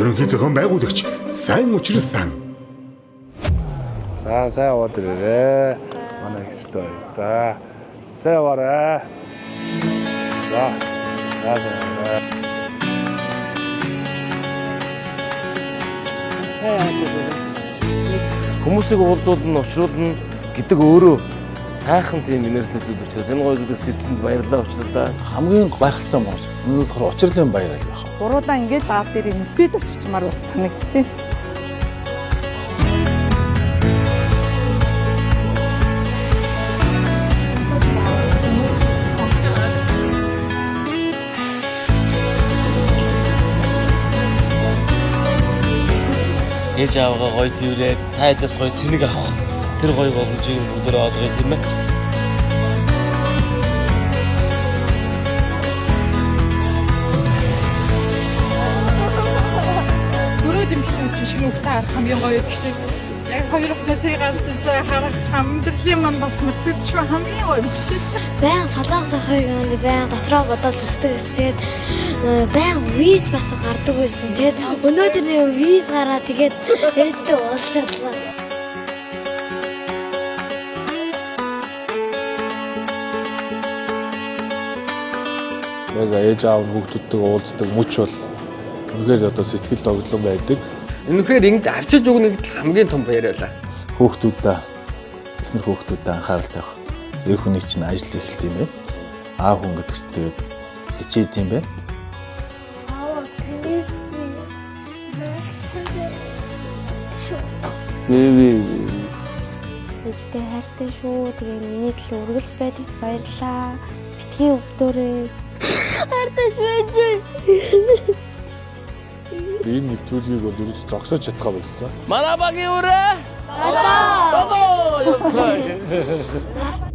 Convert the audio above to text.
ерөнхий зохион байгуулагч сайн учирсан. За сайн удирээрээ. Манай гэрчтэй баяр. За сайн аваарай. За. Хүмүүсийг уулзуулна, учруулна гэдэг өөрөө сайхан тийм энерги зүйл учраас энэ гоё зүйлээс эцэнд баярлалаа учруулаа. Хамгийн гайхалтай мөн. Энэ болохоор учрлын баяр аль байх. Гуруулаа ингээд аав дээр нисэд очичмаар бас санагдчихэв. Ээж аваагаа гоё тэрврээд тайдаас гоё цэник авах. Тэр гоё боломжийг бүгдөө олгоё тийм ээ. Дөрөв дэмжлэг чинь шинэ хүүхдээ харах хамгийн гоё гэдэг шиг. Яг хоёр охноос гарч ирж байгаа харах амьдралын манд бас мөртөж хамгийн гоё мөчөл. Баян солонгос ахыг баян дотроо бодоод үсдэг гэсэн. Тэгээд баян виз бас гардаг байсан. Тэгээд өнөөдөр нэг виз гараад тэгээд ээжтэй уулзчихлаа. Яг ээж аав хүүхдүүдтэй уулздаг мөч бол үнэхээр одоо сэтгэл догтлон байдаг. Үнэхээр ингэж авчиж өгнө гэдэг хамгийн том баяр байлаа. Хүүхдүүдээ эхнэр хүүхдүүдээ анхаарал тавих. Эр хүний чинь ажил эхэлт юм байна. Аав хүн гэдэг чинь тэгээд хичээд юм байна. Ээжтэй хайртай шүү. Тэгээ миний төлөө үргэлж байдаг баярлаа. Битгий өвдөрөө. Хайртай шүү ээж. Энэ нэвтрүүлгийг бол ерөөс зогсоож чадхаа болсон. Манай багийн үрээ. Бадаа. Бадаа.